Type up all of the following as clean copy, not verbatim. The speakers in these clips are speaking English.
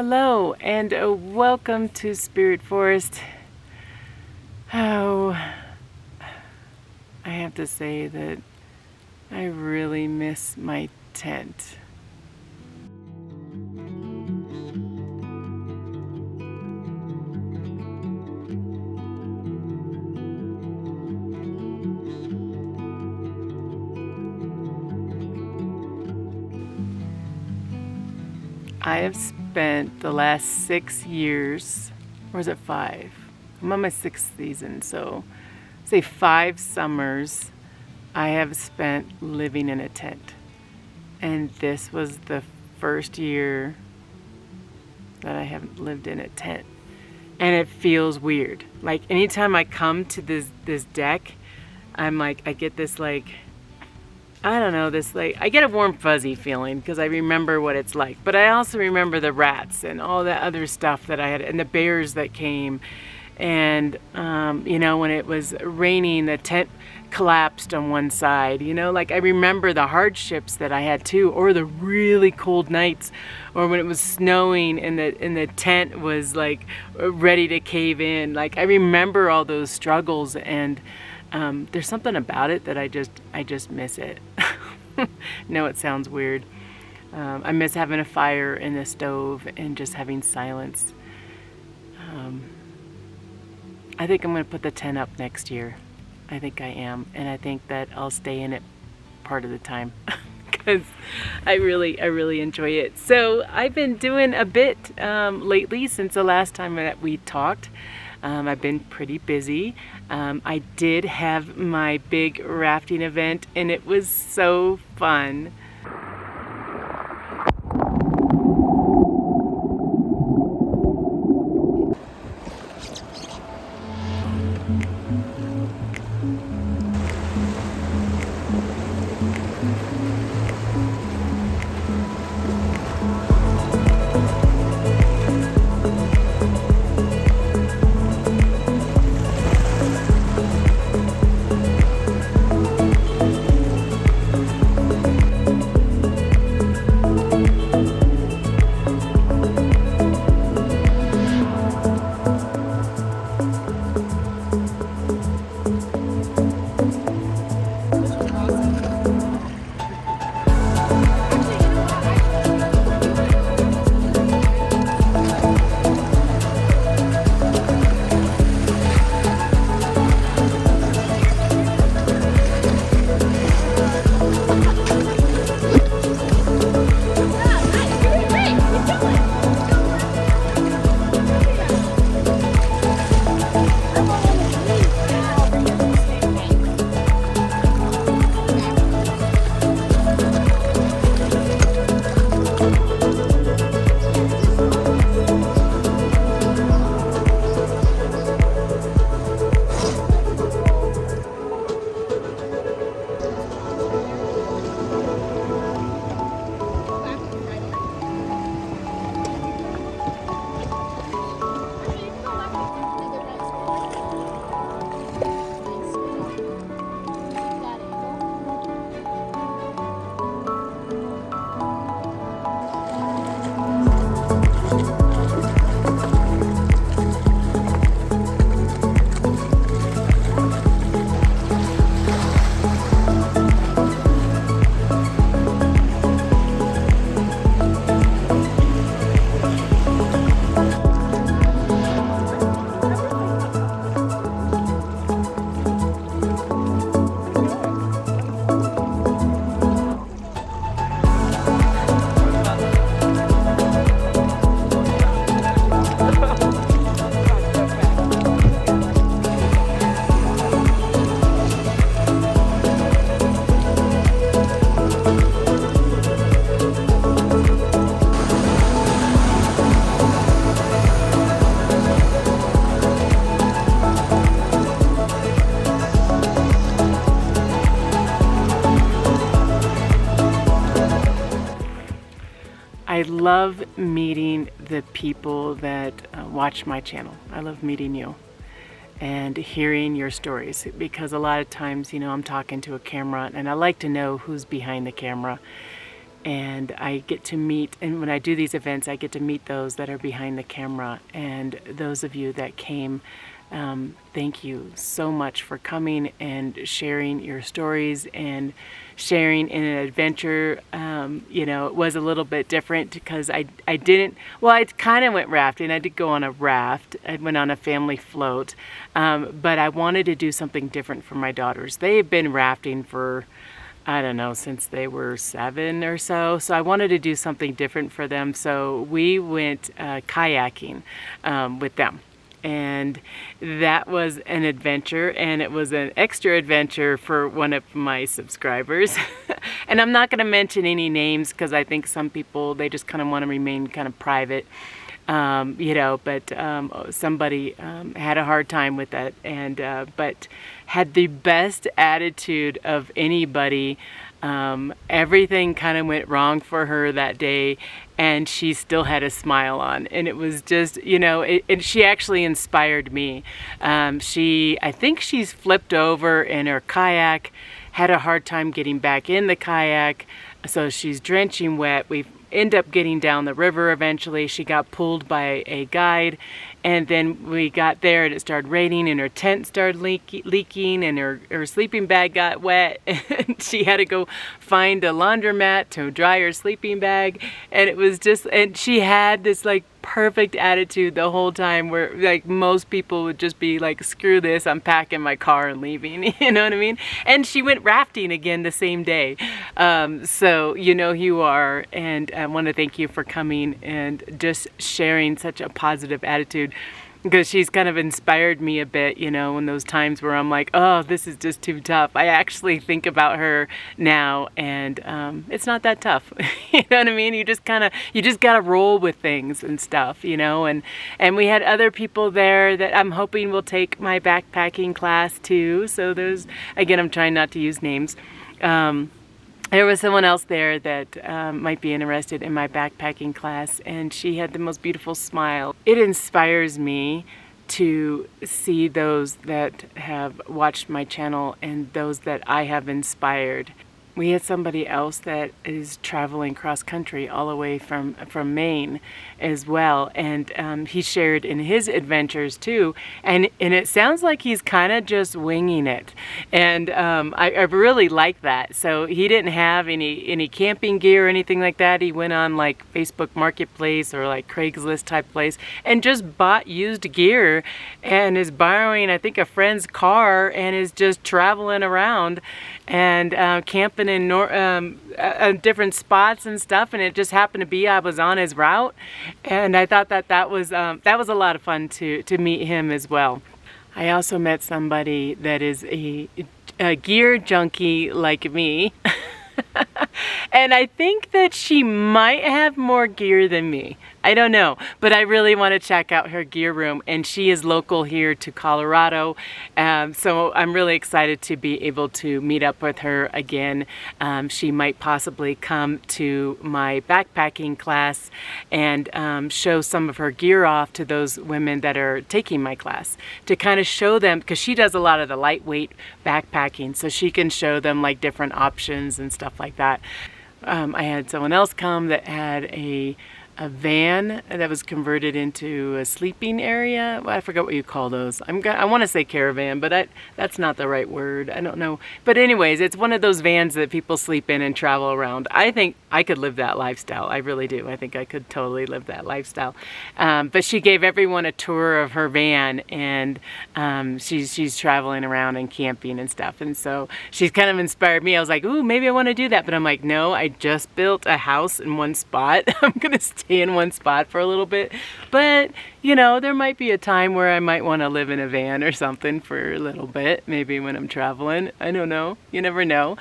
Hello and welcome to Spirit Forest. Oh, I have to say that I really miss my tent. I have spent the last 6 years, or is it 5? I'm on my 6th season, so say 5 summers I have spent living in a tent. And this was the first year that I haven't lived in a tent. And it feels weird. Like anytime I come to this deck, I'm like, I get this like, I don't know, this like, I get a warm fuzzy feeling because I remember what it's like. But I also remember the rats and all that other stuff that I had, and the bears that came. And, you know, when it was raining, the tent collapsed on one side, you know, like I remember the hardships that I had too, or the really cold nights, or when it was snowing and the tent was like ready to cave in. Like I remember all those struggles, and there's something about it that I just miss it. No, it sounds weird. I miss having a fire in the stove and just having silence. I think I'm going to put the tent up next year. I think I am, and I think that I'll stay in it part of the time because I really enjoy it. So I've been doing a bit lately since the last time that we talked. I've been pretty busy. I did have my big rafting event, and it was so fun. I love meeting the people that watch my channel. I love meeting you and hearing your stories, because a lot of times, you know, I'm talking to a camera and I like to know who's behind the camera. and I get to meet, and when I do these events, I get to meet those that are behind the camera. And those of you that came, thank you so much for coming and sharing your stories and sharing in an adventure. You know, it was a little bit different because I didn't, well, I kind of went rafting. I did go on a raft. I went on a family float, but I wanted to do something different for my daughters. They have been rafting for, I don't know, since they were 7 or so. So I wanted to do something different for them. So we went kayaking with them. And that was an adventure, and it was an extra adventure for one of my subscribers. And I'm not going to mention any names because I think some people, they just kind of want to remain kind of private. You know, but somebody had a hard time with that, and but had the best attitude of anybody. Everything kind of went wrong for her that day, and she still had a smile on, and it was just, you know, and she actually inspired me. I think she's flipped over in her kayak, had a hard time getting back in the kayak, so she's drenching wet. We end up getting down the river eventually. She got pulled by a guide, and then we got there and it started raining, and her tent started leaking, and her sleeping bag got wet, and she had to go find a laundromat to dry her sleeping bag. And it was just, and she had this like perfect attitude the whole time, where like most people would just be like, screw this, I'm packing my car and leaving. You know what I mean? And she went rafting again the same day. So you know who you are, and I want to thank you for coming and just sharing such a positive attitude, because she's kind of inspired me a bit, you know, in those times where I'm like, oh, this is just too tough. I actually think about her now, and it's not that tough. You know what I mean? You just got to roll with things and stuff, you know, and we had other people there that I'm hoping will take my backpacking class too. So there's, again, I'm trying not to use names. There was someone else there that might be interested in my backpacking class, and she had the most beautiful smile. It inspires me to see those that have watched my channel and those that I have inspired. We had somebody else that is traveling cross country all the way from Maine as well, and he shared in his adventures too, and it sounds like he's kind of just winging it, and I really like that. So he didn't have any camping gear or anything like that. He went on like Facebook Marketplace or like Craigslist type place and just bought used gear, and is borrowing, I think, a friend's car, and is just traveling around and camping in different spots and stuff. And it just happened to be I was on his route, and I thought that was a lot of fun to meet him as well. I also met somebody that is a gear junkie like me. And I think that she might have more gear than me. I don't know, but I really want to check out her gear room, and she is local here to Colorado, so I'm really excited to be able to meet up with her again. She might possibly come to my backpacking class and show some of her gear off to those women that are taking my class, to kind of show them, because she does a lot of the lightweight backpacking, so she can show them like different options and stuff like that. I had someone else come that had a van that was converted into a sleeping area. Well, I forgot what you call those. I want to say caravan, but that's not the right word. I don't know. But anyways, it's one of those vans that people sleep in and travel around. I think I could live that lifestyle. I really do. I think I could totally live that lifestyle. But she gave everyone a tour of her van, and she's traveling around and camping and stuff. And so she's kind of inspired me. I was like, ooh, maybe I want to do that. But I'm like, no, I just built a house in one spot. I'm going to stay in one spot for a little bit, but you know, there might be a time where I might want to live in a van or something for a little bit, maybe when I'm traveling. I don't know, you never know.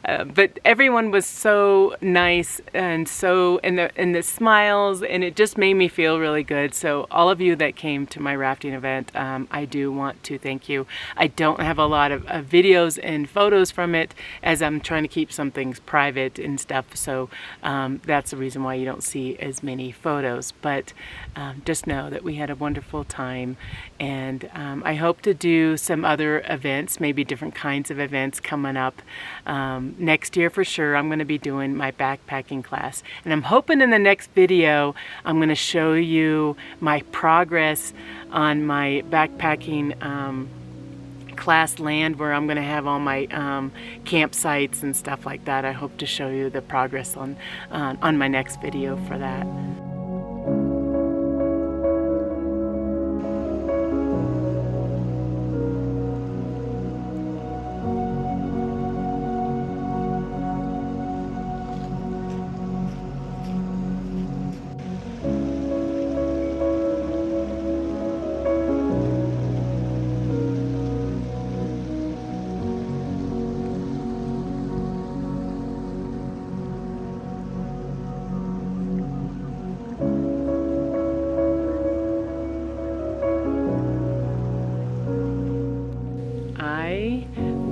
But everyone was so nice, and so in the smiles, and it just made me feel really good. So all of you that came to my rafting event, I do want to thank you. I don't have a lot of videos and photos from it, as I'm trying to keep some things private and stuff. So that's the reason why you don't see as many photos. But just know that we had a wonderful time, and I hope to do some other events, maybe different kinds of events coming up. next year for sure, I'm going to be doing my backpacking class. And I'm hoping in the next video, I'm going to show you my progress on my backpacking class land, where I'm going to have all my campsites and stuff like that. I hope to show you the progress on my next video for that.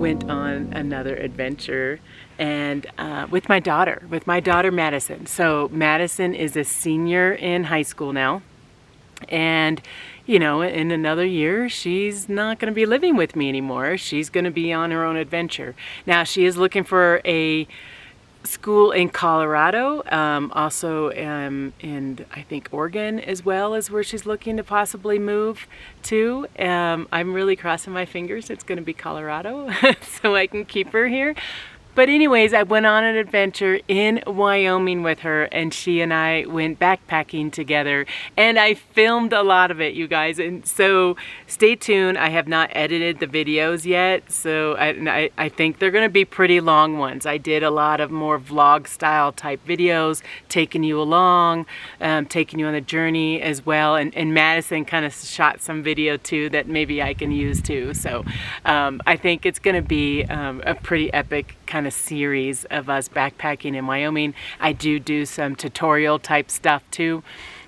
Went on another adventure, and with my daughter Madison. So Madison is a senior in high school now, and you know, in another year she's not going to be living with me anymore. She's going to be on her own adventure. Now she is looking for a school in Colorado, also in I think Oregon as well is where she's looking to possibly move to. I'm really crossing my fingers it's going to be Colorado so I can keep her here. But anyways, I went on an adventure in Wyoming with her, and she and I went backpacking together, and I filmed a lot of it, you guys, and so stay tuned. I have not edited the videos yet, so I think they're going to be pretty long ones. I did a lot of more vlog style type videos, taking you along, taking you on the journey as well, and Madison kind of shot some video too that maybe I can use too. So I think it's going to be a pretty epic kind of series of us backpacking in Wyoming. I do some tutorial type stuff too.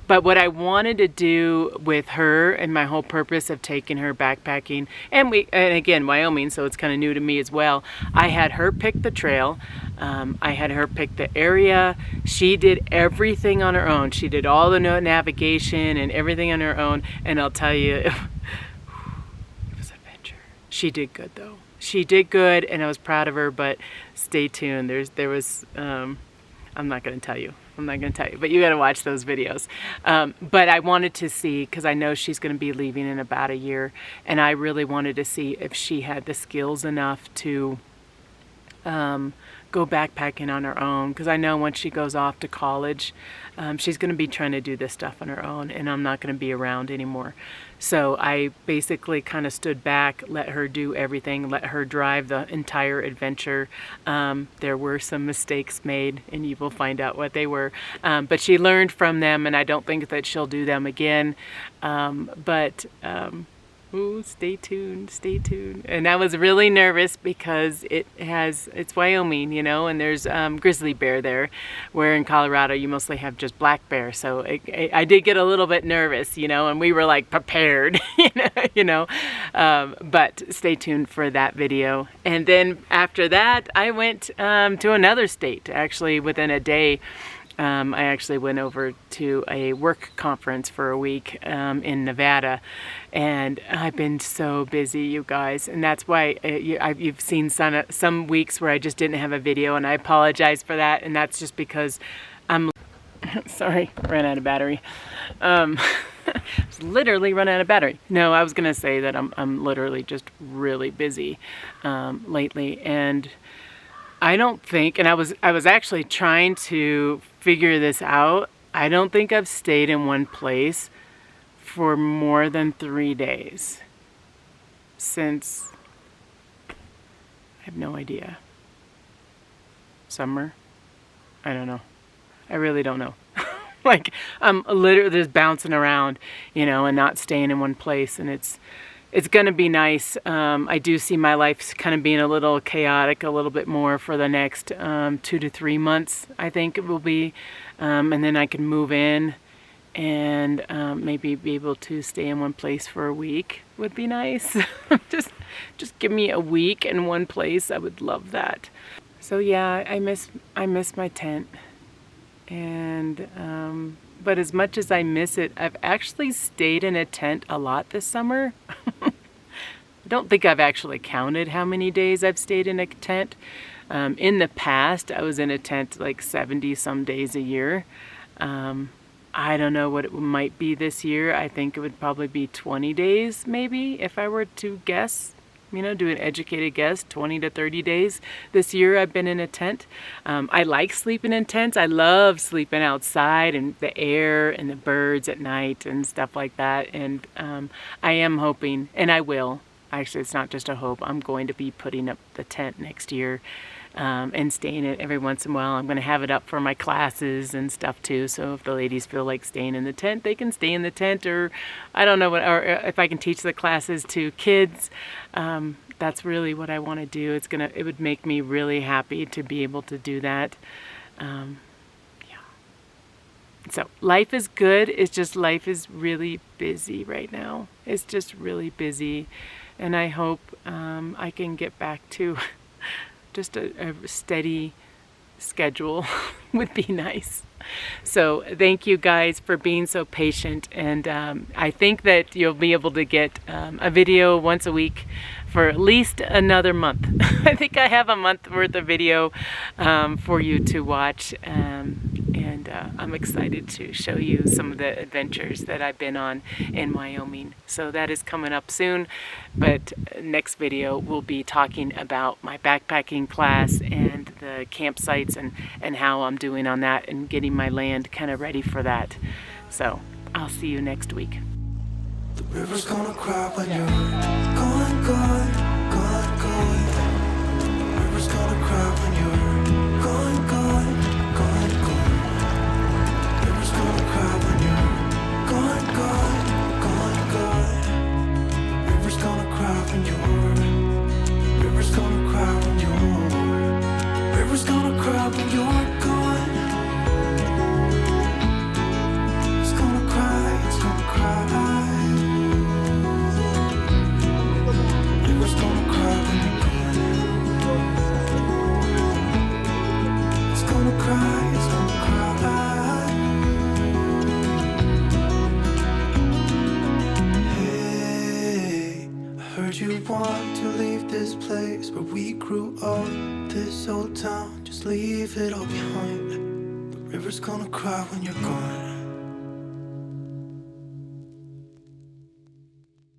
But what I wanted to do with her, and my whole purpose of taking her backpacking, and again, Wyoming, so it's kind of new to me as well, I had her pick the trail. I had her pick the area. She did everything on her own. She did all the navigation and everything on her own. And I'll tell you, it was an adventure. She did good though. She did good, and I was proud of her, but stay tuned. There was, I'm not going to tell you. But you got to watch those videos. But I wanted to see, because I know she's going to be leaving in about a year, and I really wanted to see if she had the skills enough to go backpacking on her own, because I know once she goes off to college, she's going to be trying to do this stuff on her own, and I'm not going to be around anymore. So I basically kind of stood back, let her do everything, let her drive the entire adventure. There were some mistakes made, and you will find out what they were. But she learned from them, and I don't think that she'll do them again. Ooh, stay tuned. And I was really nervous because it's Wyoming, you know, and there's grizzly bear there, where in Colorado you mostly have just black bear. So I did get a little bit nervous, you know, and we were like prepared, but stay tuned for that video. And then after that, I went to another state, actually within a day. I actually went over to a work conference for a week in Nevada, and I've been so busy, you guys, and that's why you've seen some weeks where I just didn't have a video, and I apologize for that, and that's just because I'm sorry, ran out of battery. Literally run out of battery. No, I was gonna say that I'm literally just really busy lately, and I don't think, and I was actually trying to figure this out. I don't think I've stayed in one place for more than 3 days since, I have no idea, summer? I don't know. I really don't know. Like, I'm literally just bouncing around, you know, and not staying in one place, and it's going to be nice. I do see my life kind of being a little chaotic a little bit more for the next 2 to 3 months, I think it will be. And then I can move in and maybe be able to stay in one place for a week would be nice. just give me a week in one place. I would love that. So yeah, I miss my tent. And but as much as I miss it, I've actually stayed in a tent a lot this summer. I don't think I've actually counted how many days I've stayed in a tent, In the past, I was in a tent like 70 some days a year. I don't know what it might be this year. I think it would probably be 20 days maybe, if I were to guess. Do an educated guess, 20 to 30 days this year I've been in a tent. I like sleeping in tents. I love sleeping outside and the air and the birds at night and stuff like that. And I am hoping, and I will, actually it's not just a hope, I'm going to be putting up the tent next year and staying in it every once in a while. I'm going to have it up for my classes and stuff too, so if the ladies feel like staying in the tent, they can stay in the tent, or I don't know what, or if I can teach the classes to kids. That's really what I want to do. It would make me really happy to be able to do that. Yeah. So life is good. It's just life is really busy right now. It's just really busy, and I hope I can get back to just a steady schedule would be nice. So thank you guys for being so patient, and I think that you'll be able to get a video once a week for at least another month. I think I have a month worth of video for you to watch, and I'm excited to show you some of the adventures that I've been on in Wyoming. So that is coming up soon, but next video we'll be talking about my backpacking class and the campsites and how I'm doing on that and getting my land kind of ready for that. So I'll see you next week. The river's gonna cry when you're gone, gone, gone, gone. The river's gonna cry when you're gone, gone, gone, gone. The river's gonna cry when you're gone, gone, gone, gone. The river's gonna cry when you're. The river's gonna cry when you're. The river's gonna cry when you're gone. It's gonna cry, it's gonna cry. You want to leave this place where we grew up, this old town, just leave it all behind. The river's gonna cry when you're gone.